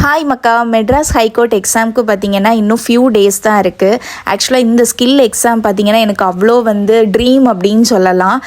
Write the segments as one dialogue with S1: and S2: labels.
S1: Hi மக்கா, Madras high court எக்ஸாமுக்கு பார்த்தீங்கன்னா இன்னும் ஃபியூ டேஸ் தான் இருக்குது. ஆக்சுவலாக இந்த ஸ்கில் எக்ஸாம் பார்த்தீங்கன்னா எனக்கு அவ்வளோ ட்ரீம் அப்படின்னு சொல்லலாம்.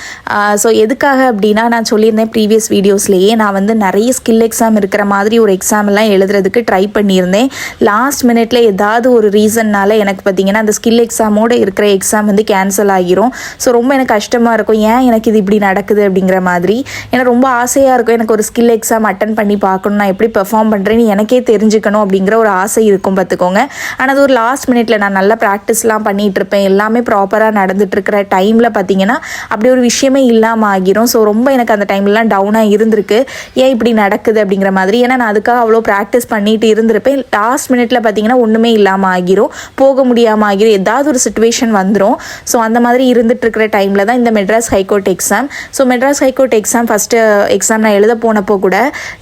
S1: ஸோ எதுக்காக அப்படின்னா, நான் சொல்லியிருந்தேன் ப்ரீவியஸ் வீடியோஸ்லேயே, நான் நிறைய ஸ்கில் எக்ஸாம் இருக்கிற மாதிரி ஒரு எக்ஸாம்லாம் எழுதுறதுக்கு ட்ரை பண்ணியிருந்தேன். லாஸ்ட் மினிட்ல ஏதாவது ஒரு ரீசன்னால் எனக்கு பார்த்தீங்கன்னா அந்த ஸ்கில் எக்ஸாமோடு இருக்கிற எக்ஸாம் கேன்சல் ஆகிரும். ஸோ ரொம்ப எனக்கு கஷ்டமாக இருக்கும், ஏன் எனக்கு இது இப்படி நடக்குது அப்படிங்கிற மாதிரி. எனக்கு ரொம்ப ஆசையாக இருக்கும், எனக்கு ஒரு ஸ்கில் எக்ஸாம் அட்டன் பண்ணி பார்க்கணும், நான் எப்படி பெர்ஃபார்ம் பண்ணுறேன்னு எனக்கே தெரிஞ்சுக்கணும் அப்படிங்கிற ஒரு ஆசை இருக்கும் பார்த்துக்கோங்க. ஆனால் அது ஒரு லாஸ்ட் மினிட்ல நான் நல்லா ப்ராக்டிஸ்லாம் பண்ணிகிட்டு இருப்பேன், எல்லாமே ப்ராப்பராக நடந்துட்டு இருக்கிற டைமில் பார்த்தீங்கன்னா அப்படி ஒரு விஷயமே இல்லாமல் ஆகிரும். ஸோ ரொம்ப எனக்கு அந்த டைம்லாம் டவுனாக இருந்திருக்கு, ஏன் இப்படி நடக்குது அப்படிங்கிற மாதிரி. ஏன்னா நான் அதுக்காக அவ்வளோ ப்ராக்டிஸ் பண்ணிட்டு இருந்திருப்பேன். லாஸ்ட் மினிட்ல பார்த்தீங்கன்னா ஒன்றுமே இல்லாமல் ஆகிரும், போக முடியாமல் ஆகிரும், ஏதாவது ஒரு சுச்சுவேஷன் வந்துடும். ஸோ அந்த மாதிரி இருந்துட்டு இருக்கிற டைமில் தான் இந்த Madras high court exam. So Madras high court exam first exam நான் எழுத போனப்போ கூட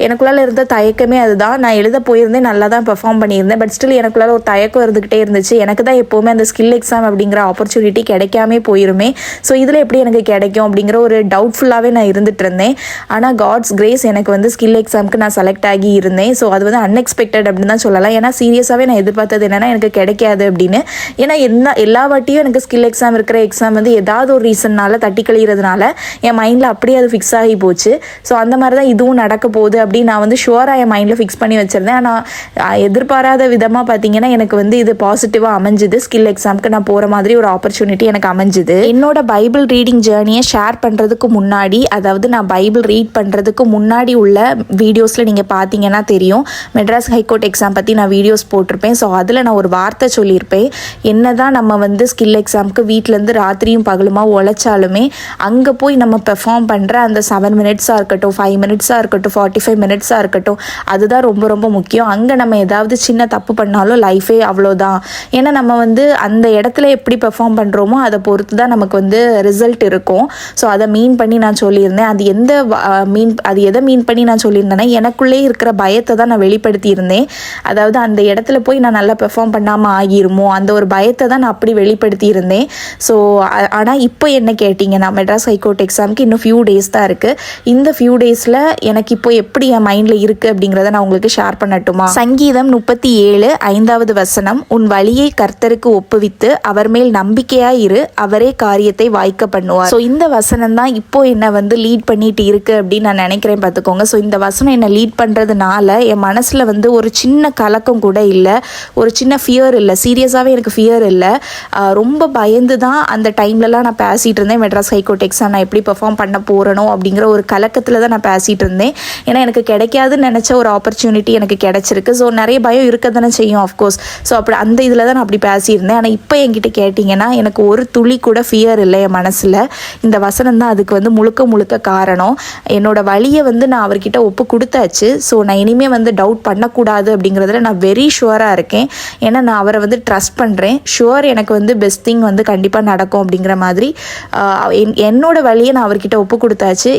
S1: எனக்குள்ளால இருந்த தயக்கமே அதுதான். நான் எழுத போயிருந்தேன், நல்லா தான் பெர்ஃபார்ம் பண்ணியிருந்தேன், பட் ஸ்டில் எனக்குள்ளால ஒரு தயக்கம் இருந்துக்கிட்டே இருந்துச்சு. எனக்கு தான் எப்போவுமே அந்த ஸ்கில் எக்ஸாம் அப்படிங்கிற ஆப்பர்ச்சுனிட்டி கிடைக்காமே போயிருமே, ஸோ இதில் எப்படி எனக்கு கிடைக்கும் அப்படிங்கிற ஒரு டவுட்ஃபுல்லாகவே நான் இருந்துட்டு இருந்தேன். ஆனால் காட்ஸ் கிரேஸ் எனக்கு ஸ்கில் எக்ஸாமுக்கு நான் செலக்ட் ஆகி இருந்தேன். ஸோ அது அன்எக்ஸ்பெக்டட் அப்படின்னு தான் சொல்லலாம். ஏன்னா சீரியஸாகவே நான் எதிர்பார்த்தது என்னென்னா எனக்கு கிடைக்காது அப்படின்னு. ஏன்னா எல்லா வாட்டியும் எனக்கு ஸ்கில் எக்ஸாம் இருக்கிற எக்ஸாம் ஏதாவது ஒரு ரீசன்னால் தட்டி கழிகிறதுனால என் மைண்டில் அப்படியே அது ஃபிக்ஸ் ஆகி போச்சு. ஸோ அந்த மாதிரி தான் இதுவும் நடக்க போகுது அப்படின்னு நான் ஷுவராக என் மைண்டில் ஃபிக்ஸ் பண்ணி வச்சுருந்தேன். ஆனால் எதிர்பாராத விதமாக பார்த்தீங்கன்னா எனக்கு இது பாசிட்டிவாக அமைஞ்சுது. ஸ்கில் எக்ஸாமுக்கு நான் போகிற மாதிரி ஒரு ஆப்பர்ச்சுனிட்டி எனக்கு அமைஞ்சுது. என்னோட பைபிள் ரீடிங் ஜேர்னியை ஷேர் பண்ணுறதுக்கு முன்னாடி, அதாவது நான் பைபிள் ரீட் பண்ணுறதுக்கு முன்னாடி உள்ள வீடியோஸில் நீங்கள் பார்த்தீங்கன்னா தெரியும், மெட்ராஸ் ஹைகோர்ட் எக்ஸாம் பற்றி நான் வீடியோஸ் போட்டிருப்பேன். ஸோ அதில் நான் ஒரு வார்த்தை சொல்லியிருப்பேன், என்ன தான் நம்ம ஸ்கில் எக்ஸாமுக்கு வீட்டிலேருந்து ராத்திரியும் பகலுமா உழைச்சாலுமே அங்கே போய் நம்ம பெர்ஃபார்ம் பண்ணுற அந்த 7 மினிட்ஸாக இருக்கட்டும், 5 மினிட்ஸாக இருக்கட்டும், 45 மினிட்ஸாக இருக்கட்டும், அதுதான் ரொம்ப ரொம்ப முக்கியம். அங்கே நம்ம ஏதாவது சின்ன தப்பு பண்ணாலும் லைஃபே அவ்வளோதான். ஏன்னா நம்ம அந்த இடத்துல எப்படி பெர்ஃபார்ம் பண்ணுறோமோ அதை பொறுத்து தான் நமக்கு ரிசல்ட் இருக்கும். ஸோ அதை மீன் பண்ணி நான் சொல்லியிருந்தேன். அது எதை மீன் பண்ணி நான் சொல்லியிருந்தேன்னா, எனக்குள்ளே இருக்கிற பயத்தை தான் நான் வெளிப்படுத்தியிருந்தேன். அதாவது அந்த இடத்துல போய் நான் நல்லா பெர்ஃபார்ம் பண்ணாமல் ஆகிருமோ அந்த ஒரு பயத்தை தான் நான் அப்படி வெளிப்படுத்தியிருந்தேன். ஸோ ஆனால் இப்போ என்ன கேட்டிங்கன்னா, மெட்ராஸ் ஹைகோர்ட் எக்ஸாமுக்கு இன்னும் ஃபியூ டேஸ் தான் இருக்குது. இந்த ஃபியூ டேஸில் எனக்கு இப்போ எப்படி என் மைண்டில் இருக்குது அப்படிங்கிறத நான் உங்களுக்கு ஷேர் பண்ணட்டுமா? சங்கீதம் 37:5 வசனம், உன் வழியை கர்த்தருக்கு ஒப்புவித்து அவர் மேல் நம்பிக்கையாக இரு, அவரே காரியத்தை வாய்க்க பண்ணுவார். ஸோ இந்த வசனம் தான் இப்போ என்ன லீட் பண்ணிட்டு இருக்கு அப்படின்னு நான் நினைக்கிறேன் பார்த்துக்கோங்க. ஸோ இந்த வசனம் என்னை லீட் பண்ணுறதுனால என் மனசில் ஒரு சின்ன கலக்கம் கூட இல்லை, ஒரு சின்ன ஃபியர் இல்லை, சீரியஸாகவே எனக்கு ஃபியர் இல்லை. ரொம்ப பயந்து தான் அந்த டைம்லலாம் நான் பேசிகிட்டு இருந்தேன். மெட்ராஸ் ஹைகோர்ட் எக்ஸாம் நான் எப்படி பெர்ஃபார்ம் பண்ண போகிறனோ அப்படிங்கிற ஒரு கலக்கத்தில் தான் நான் பேசிகிட்டு இருந்தேன். ஏன்னா எனக்கு கிடைக்காதுன்னு நினச்ச ஒரு ஆப்பர்ச்சுனிட்டி எனக்கு கிடச்சிருக்கு. ஸோ நிறைய பயம் இருக்க தானே செய்யும், ஆஃப்கோர்ஸ். ஸோ அப்படி அந்த இதில் தான் நான் அப்படி பேசியிருந்தேன். ஆனால் இப்போ என்கிட்ட கேட்டிங்கன்னா எனக்கு ஒரு துளி கூட ஃபியர் இல்லை என் மனசில். இந்த வசனம் தான் அதுக்கு முழுக்க முழுக்க காரணம். என்னோடய வழியை நான் அவர்கிட்ட ஒப்பு கொடுத்தாச்சு. ஸோ நான் இனிமேல் டவுட் பண்ணக்கூடாது அப்படிங்கிறதுல நான் வெரி ஷுவராக இருக்கேன். ஏன்னா நான் அவரை ட்ரஸ்ட் பண்ணுறேன். ஷுவர் எனக்கு பெஸ்ட் திங் கண்டிப்பாக நடக்கும் அப்படிங்கிற மாதிரி என்னோட வழியை நான் அவர்கிட்ட ஒப்பு கொடுத்தாச்சு.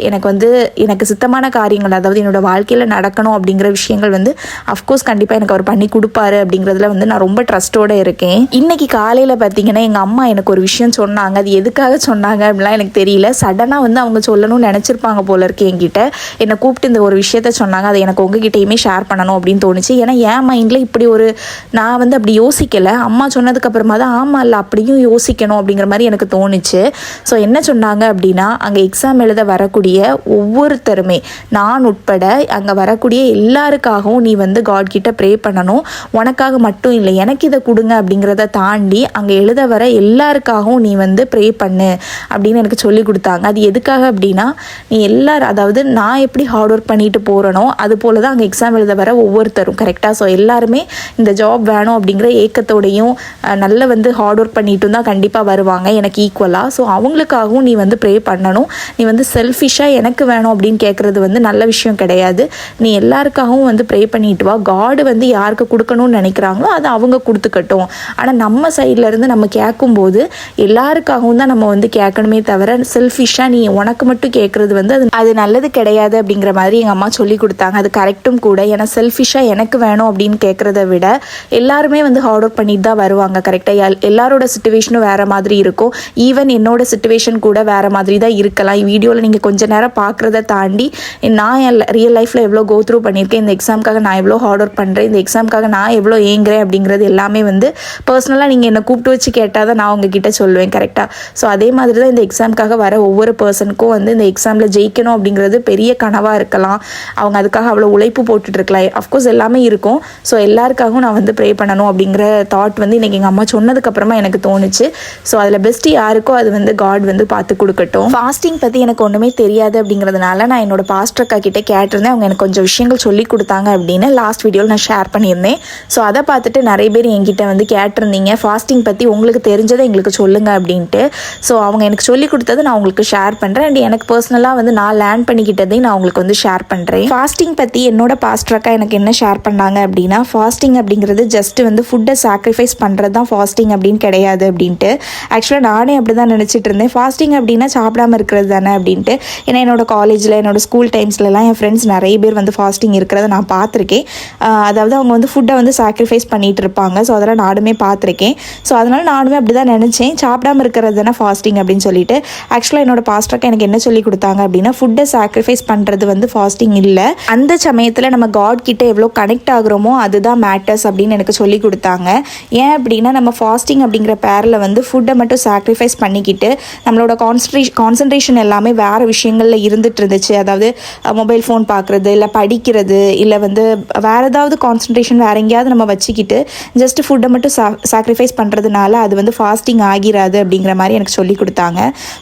S1: எனக்கு சித்தமான காரியங்கள், அதாவது என்னோட வாழ்க்கையில் நடக்கணும் அப்படிங்கிற விஷயங்கள் அஃப்கோர்ஸ் கண்டிப்பாக எனக்கு அவர் பண்ணி கொடுப்பாரு அப்படிங்கிறதுல நான் ரொம்ப ட்ரஸ்ட்டோடு இருக்கேன். இன்னைக்கு காலையில் பார்த்தீங்கன்னா எங்கள் அம்மா எனக்கு ஒரு விஷயம் சொன்னாங்க. அது எதுக்காக சொன்னாங்க அப்படிலாம் எனக்கு தெரியல. சடனாக அவங்க சொல்லணும்னு நினச்சிருப்பாங்க போல இருக்கு. என்கிட்ட என்னை கூப்பிட்டு இந்த ஒரு விஷயத்த சொன்னாங்க. அதை எனக்கு உங்ககிட்டயுமே ஷேர் பண்ணணும் அப்படின்னு தோணுச்சு. ஏன்னா என் மைண்டில் இப்படி ஒரு நான் அப்படி யோசிக்கலை. அம்மா சொன்னதுக்கு அப்புறமா தான் ஆமாம் இல்லை அப்படியும் யோசிக்கணும் அப்படிங்கிற மாதிரி எனக்கு தோணுச்சு. ஸோ என்ன சொன்னாங்க அப்படின்னா, அங்கே எக்ஸாம் எழுத வரக்கூடிய ஒவ்வொருத்தருமே, நான் உட்பட அங்கே வரக்கூடிய எல்லாருக்காகவும் நீ காட் கிட்ட ப்ரே பண்ணணும். உனக்காக மட்டும் இல்லை, எனக்கு இதை கொடுங்க அப்படிங்கிறத தாண்டி அங்கே எழுத வர எல்லாருக்காகவும் நீ ப்ரே பண்ணு அப்படின்னு எனக்கு சொல்லி கொடுத்தாங்க. அது எதுக்காக அப்படின்னா, நீ எல்லாரும், அதாவது நான் எப்படி ஹார்ட் ஒர்க் பண்ணிட்டு போகிறனோ அது போல தான் அங்கே எக்ஸாம் எழுத வர ஒவ்வொருத்தரும், கரெக்டாக. ஸோ எல்லாருமே இந்த ஜாப் வேணும் அப்படிங்கிற ஏக்கத்தோடையும் நல்ல ஹார்ட் ஒர்க் பண்ணிட்டும் தான் கண்டிப்பாக வருவாங்க எனக்கு ஈக்குவலாக. ஸோ அவங்களுக்காகவும் நீ ப்ரே பண்ணணும். நீ செல்ஃபிஷாக எனக்கு வேணும் அப்படின்னு கேட்குறது நல்ல விஷயம் கிடையாது. நீ எல்லாருக்காகவும் ப்ரே பண்ணிட்டு வா. காடு யாருக்கு கொடுக்கணும்னு நினைக்கிறாங்களோ அதை அவங்க கொடுத்துக்கட்டும். ஆனால் நம்ம சைட்லேருந்து நம்ம கேட்கும்போது எல்லாருக்காகவும் தான் நம்ம கேட்கணுமே தவிர செல்ஃபிஷாக நீ உனக்கு மட்டும் கேட்குறது அது நல்லது கிடையாது அப்படிங்கிற மாதிரி எங்கள் அம்மா சொல்லி கொடுத்தாங்க. அது கரெக்டும் கூட. ஏன்னா செல்ஃபிஷாக எனக்கு வேணும் அப்படின்னு கேட்குறத விட எல்லாருமே ஹார்ட் ஒர்க் பண்ணிட்டு தான் வருவாங்க, கரெக்டாக. எல்லாரோட சிச்சுவேஷனும் வேறு மாதிரி இருக்கும். ஈவன் என்னோட சிச்சுவேஷன் கூட வேறு மாதிரி தான் இருக்கலாம். வீடியோவில் நீங்கள் கொஞ்ச நேரம் பார்க்குறத தாண்டி நான் என் ரியல் லைஃப்பில் எவ்வளோ கோ த்ரூ பண்ணியிருக்கேன், இந்த எக்ஸாமுக்காக நான் எவ்வளோ ஹார்ட் ஒர்க் பண்ணுறேன், இந்த எக்ஸாமுக்காக நான் எவ்வளோ ஏங்குறேன் அப்படிங்கிறது எல்லாமே வந்து பர்சனலாக நீங்கள் என்னை கூப்பிட்டு வச்சு கேட்டால் தான் நான் உங்ககிட்ட சொல்லுவேன். கரெக்டாக? ஸோ அதே மாதிரி தான் இந்த எக்ஸாமுக்காக வர ஒவ்வொரு பர்சனுக்கும் வந்து இந்த எக்ஸாமில் ஜெயிக்கணும் அப்படிங்கிறது பெரிய கனவாக இருக்கலாம். அவங்க அதுக்காக அவ்வளோ உழைப்பு போட்டுட்ருக்கலாம். அஃப்கோர்ஸ் எல்லாமே இருக்கும். ஸோ எல்லாருக்காகவும் நான் வந்து ப்ரே பண்ணணும் அப்படிங்கிற தாட் வந்து இன்றைக்கி எங்கள் அம்மா சொன்னதுக்கப்புறமா எனக்கு தோணுச்சு. ஸோ அதில் பெஸ்ட்டு யாருக்கோ அது வந்து காட் வந்து பார்த்து கொடுக்கட்டும். ஃபாஸ்டிங் பற்றி எனக்கு ஒன்றுமே தெரியாது அப்படிங்கிறதுனால நான் என்னோட பாஸ்டர் அக்கா கிட்டே கேட்டிருந்தேன். அவங்க எனக்கு கொஞ்சம் விஷயங்கள் சொல்லி கொடுத்தாங்க அப்படின்னு லாஸ்ட் வீடியோவில் நான் ஷேர் பண்ணியிருந்தேன். ஸோ அதை பார்த்துட்டு நிறைய பேர் என்கிட்ட வந்து கேட்டிருந்தீங்க, ஃபாஸ்டிங் பற்றி உங்களுக்கு தெரிஞ்சதை எங்களுக்கு சொல்லுங்கள் அப்படின்ட்டு. ஸோ அவங்க எனக்கு சொல்லி கொடுத்தது நான் உங்களுக்கு ஷேர் பண்ணுறேன். அண்ட் எனக்கு பர்சனலாக வந்து நான் லேர்ன் பண்ணிக்கிட்டதையும் நான் உங்களுக்கு வந்து ஷேர் பண்ணுறேன். ஃபாஸ்டிங் பற்றி என்னோட பாஸ்டர் அக்கா எனக்கு என்ன ஷேர் பண்ணாங்க அப்படின்னா, ஃபாஸ்டிங் அப்படிங்கிறது ஜஸ்ட் வந்து ஃபுட்டை சாக்ரிஃபைஸ் பண்ணுறது தான் ஃபாஸ்டிங் அப்படின்னு கிடையாது அப்படின்ட்டு. ஆக்சுவலாக நானே அப்படி தான் நினச்சிட்டு இருந்தேன். ஃபாஸ்டிங் அப்படின்னா சாப்பிடாமல் இருக்கிறது தானே அப்படின்ட்டு. ஏன்னா என்னோட காலேஜில் என்னோட ஸ்கூல் டைம்ஸ்லலாம் என் ஃப்ரெண்ட்ஸ் நிறைய பேர் வந்து ஃபாஸ்டிங் இருக்கிறத நான் பார்த்துருக்கேன். அதாவது அவங்க வந்து ஃபுட்டை வந்து சாக்ரிஃபைஸ் பண்ணிகிட்டு இருப்பாங்க. ஸோ அதெல்லாம் நானுமே பார்த்துருக்கேன். ஸோ அதனால் நானுமே அப்படி தான் நினச்சேன், சாப்பிடாமல் இருக்கிறது தானே ஃபாஸ்டிங் அப்படின்னு சொல்லிட்டு. ஆக்சுவலாக என்னோட பாஸ்டருக்கு எனக்கு என்ன சொல்லி கொடுத்தாங்க அப்படின்னா, ஃபுட்டை சாக்ரிஃபைஸ் பண்ணுறது வந்து ஃபாஸ்டிங் இல்லை, அந்த சமயத்தில் நம்ம காட் கிட்ட எவ்வளோ கனெக்ட் ஆகுறோமோ அதுதான் மேட்டர்ஸ் அப்படின்னு எனக்கு சொல்லி கொடுத்தாங்க. ஏன் அப்படின்னா, நம்ம ஃபாஸ்டிங் அப்படிங்கிற பேரில் வந்து ஃபுட்டை மட்டும் சாக்ரிஃபைஸ் பண்ணிக்கிட்டு நம்மளோட கான்சன்ட்ரேஷன் எல்லாமே வேறு விஷயங்களில் இருந்துட்டு இருந்துச்சு. அதாவது மொபைல் ஃபோன் பார்க்குறது, இல்லை படிக்கிறது, இல்லை வந்து வேறு ஏதாவது கான்சன்ட்ரேஷன் வேறு எங்கேயாவது நம்ம வச்சுக்கிட்டு ஜஸ்ட் ஃபுட்டை மட்டும் சாக்ரிஃபைஸ் பண்ணுறதுனால அது வந்து ஃபாஸ்டிங் ஆகிராது அப்படிங்கிற மாதிரி எனக்கு சொல்லி கொடுத்தாங்க.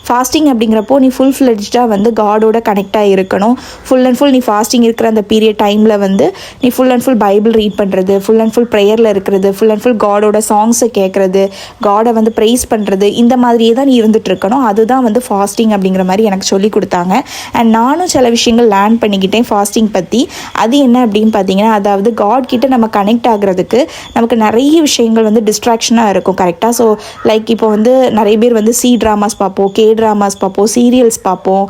S1: ஃபாஸ்டிங் அப்படிங்கிறப்போ நீ ஃபுல் ஃப்ளெட்ஜாக வந்து காடோட கனெக்டாக இருக்கணும். ஃபுல் அண்ட் ஃபுல் நீ ஃபாஸ்டிங் இருக்கிற அந்த பீரியட் டைமில் வந்து நீ full and full Bible read பண்ணுறது, ஃபுல் அண்ட் ஃபுல் ப்ரேயரில் இருக்கிறது, ஃபுல் அண்ட் ஃபுல் காடோட சாங்ஸை கேட்குறது, காடை வந்து ப்ரைஸ் பண்ணுறது, இந்த மாதிரியே தான் நீ இருந்துட்டு இருக்கணும். அதுதான் வந்து ஃபாஸ்டிங் அப்படிங்கிற மாதிரி எனக்கு சொல்லி கொடுத்தாங்க. அண்ட் நானும் சில விஷயங்கள் லேர்ன் பண்ணிக்கிட்டேன் ஃபாஸ்டிங் பற்றி. அது என்ன அப்படின்னு பார்த்தீங்கன்னா, அதாவது காட் கிட்ட நம்ம கனெக்ட் ஆகுறதுக்கு நமக்கு நிறைய விஷயங்கள் வந்து டிஸ்ட்ராக்ஷனாக இருக்கும். கரெக்டாக? ஸோ லைக் இப்போ வந்து நிறைய பேர் வந்து ட்ராமாஸ் பார்ப்போம், ட்ராமாஸ் பார்ப்போம், சீரியல்ஸ் பார்ப்போம்.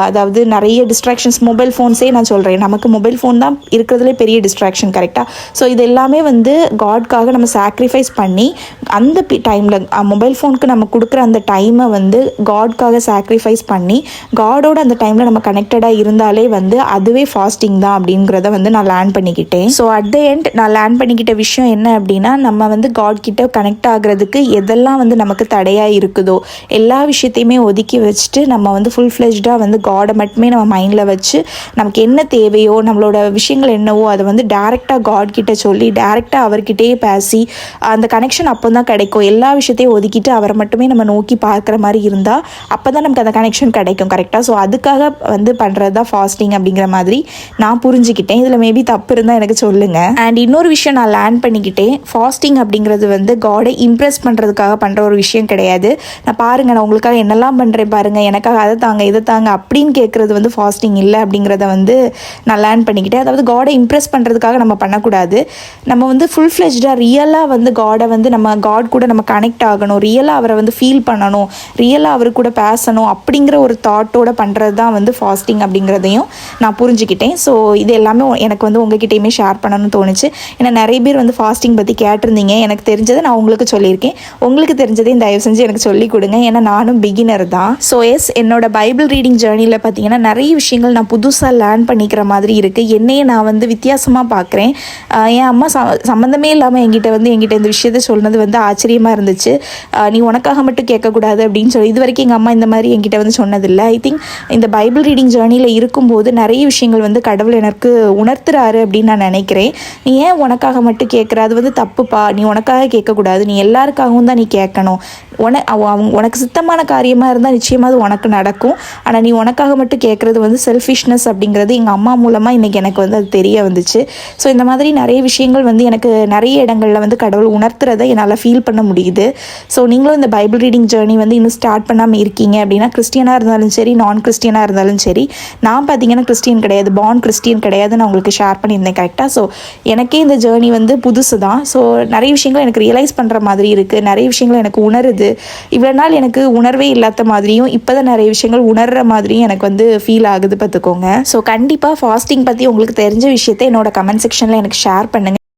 S1: அதாவது நிறைய டிஸ்ட்ராக்ஷன்ஸ், மொபைல் ஃபோன்ஸே நான் சொல்கிறேன், நமக்கு மொபைல் ஃபோன் தான் இருக்கிறதுலே பெரிய டிஸ்ட்ராக்ஷன். கரெக்டாக? ஸோ இது எல்லாமே வந்து காட்காக நம்ம சாக்ரிஃபைஸ் பண்ணி அந்த டைமில் மொபைல் ஃபோனுக்கு நம்ம கொடுக்குற அந்த டைமை வந்து காட்காக சாக்ரிஃபைஸ் பண்ணி காடோட அந்த டைமில் நம்ம கனெக்டடாக இருந்தாலே வந்து அதுவே ஃபாஸ்டிங் தான் அப்படிங்கிறத வந்து நான் லேர்ன் பண்ணிக்கிட்டேன். ஸோ அட் த எண்ட் நான் லேர்ன் பண்ணிக்கிட்ட விஷயம் என்ன அப்படின்னா, நம்ம வந்து காட் கிட்ட கனெக்ட் ஆகுறதுக்கு எதெல்லாம் வந்து நமக்கு தடையாக இருக்குதோ எல்லா விஷயத்தையுமே ஒதுக்கி வச்சுட்டு நம்ம வந்து ஃபுல் ஃப்ளெஜ்டாக வந்து காடை மட்டுமே நம்ம மைண்டில் வச்சு நமக்கு என்ன தேவையோ, நம்மளோட விஷயங்கள் என்னவோ அதை வந்து டேரெக்டாக காட் கிட்ட சொல்லி டேரெக்டாக அவர்கிட்டயே பேசி அந்த கனெக்ஷன் அப்போ தான் கிடைக்கும். எல்லா விஷயத்தையும் ஒதுக்கிட்டு அவரை மட்டுமே நம்ம நோக்கி பார்க்குற மாதிரி இருந்தால் அப்போ தான் நமக்கு அந்த கனெக்ஷன் கிடைக்கும். கரெக்டாக? ஸோ அதுக்காக வந்து பண்ணுறது தான் ஃபாஸ்டிங் அப்படிங்கிற மாதிரி நான் புரிஞ்சுக்கிட்டேன். இதில் மேபி தப்பு இருந்தால் எனக்கு சொல்லுங்கள். அண்ட் இன்னொரு விஷயம் நான் லேர்ன் பண்ணிக்கிட்டேன், ஃபாஸ்டிங் அப்படிங்கிறது வந்து காடை இம்ப்ரெஸ் பண்ணுறதுக்காக பண்ணுற ஒரு விஷயம் கிடையாது. நான் பாருங்கள், நான் உங்களுக்காக என்னெல்லாம் பண்ணுறேன் பாருங்கள், எனக்காக அதை தாங்க இதை தாங்க அப்படின்னு கேட்குறது வந்து ஃபாஸ்டிங் இல்லை அப்படிங்கிறத வந்து நான் லேர்ன் பண்ணிக்கிட்டேன். அதாவது காடை இம்ப்ரெஸ் பண்ணுறதுக்காக நம்ம பண்ணக்கூடாது. நம்ம வந்து ஃபுல் ஃப்ளெஜ்டாக ரியலாக வந்து காடை வந்து நம்ம காட் கூட நம்ம கனெக்ட் ஆகணும், ரியலாக அவரை வந்து ஃபீல் பண்ணணும், ரியலாக அவர் கூட பேசணும் அப்படிங்கிற ஒரு தாட்டோடு பண்ணுறது தான் வந்து ஃபாஸ்டிங் அப்படிங்கிறதையும் நான் புரிஞ்சுக்கிட்டேன். ஸோ இது எல்லாமே எனக்கு வந்து உங்ககிட்டையுமே ஷேர் பண்ணணும்னு தோணுச்சு. ஏன்னா நிறைய பேர் வந்து ஃபாஸ்டிங் பற்றி கேட்டிருந்தீங்க. எனக்கு தெரிஞ்சதை நான் உங்களுக்கு சொல்லியிருக்கேன். உங்களுக்கு தெரிஞ்சதையும் தயவு செஞ்சு எனக்கு சொல்லிக் கொடுங்க. ஏன்னா நானும் பிகினர் தான். ஸோ எஸ், என்னோட பைபிள் ரீடிங் ஜேர்னியில் பார்த்தீங்கன்னா நிறைய விஷயங்கள் நான் புதுசாக லேர்ன் பண்ணிக்கிற மாதிரி இருக்குது. என்னையே நான் வந்து வித்தியாசமாக பார்க்குறேன். என் அம்மா சம்மந்தமே இல்லாமல் என்கிட்ட இந்த விஷயத்த சொன்னது வந்து ஆச்சரியமாக இருந்துச்சு. நீ உனக்காக மட்டும் கேட்கக்கூடாது அப்படின்னு சொல்லி இது வரைக்கும் எங்கள் அம்மா இந்த மாதிரி என்கிட்ட வந்து சொன்னதில்லை. ஐ திங்க் இந்த பைபிள் ரீடிங் ஜேர்னியில் இருக்கும்போது நிறைய விஷயங்கள் வந்து கடவுள் எனக்கு உணர்த்துறாரு அப்படின்னு நான் நினைக்கிறேன். நீ ஏன் உனக்காக மட்டும் கேட்குற, அது வந்து தப்புப்பா, நீ உனக்காக கேட்கக்கூடாது, நீ எல்லாருக்காகவும் தான் நீ கேட்கணும். உனக்கு சுத்தமான காரியமாக இருந்தால் நிச்சயமாக அது உனக்கு நடக்கும். ஆனால் நீ உனக்காக மட்டும் கேட்குறது வந்து செல்ஃபிஷ்னஸ் அப்படிங்கிறது எங்கள் அம்மா மூலமாக இன்றைக்கி எனக்கு வந்து அது தெரிய வந்துச்சு. ஸோ இந்த மாதிரி நிறைய விஷயங்கள் வந்து எனக்கு நிறைய இடங்களில் வந்து கடவுள் உணர்த்துறதை என்னால் ஃபீல் பண்ண முடியுது. ஸோ நீங்களும் இந்த பைபிள் ரீடிங் ஜேர்னி வந்து இன்னும் ஸ்டார்ட் பண்ணாமல் இருக்கீங்க அப்படின்னா, கிறிஸ்டியனாக இருந்தாலும் சரி, நான் கிறிஸ்டியனாக இருந்தாலும் சரி, நான் பார்த்தீங்கன்னா கிறிஸ்டியன் கிடையாது, பார்ன் கிறிஸ்டியன் கிடையாது, நான் உங்களுக்கு ஷேர் பண்ணியிருந்தேன். கரெக்டாக? ஸோ எனக்கே இந்த ஜேர்னி வந்து புதுசு தான். ஸோ நிறைய விஷயங்கள் எனக்கு ரியலைஸ் பண்ணுற மாதிரி இருக்குது, நிறைய விஷயங்கள் எனக்கு உணருது. இவ்வளோ நாள் எனக்கு உணர்வே இல்லாத மாதிரியும் இப்போ தான் நிறைய விஷயங்கள் உணர்கிற மாதிரியும் எனக்கு வந்து ஃபீல் ஆகுது பார்த்துக்கோங்க. ஸோ கண்டிப்பாக ஃபாஸ்டிங் பற்றி உங்களுக்கு தெரிஞ்ச விஷயத்தை என்னோட கமெண்ட் செக்ஷனில் எனக்கு ஷேர் பண்ணுங்கள்.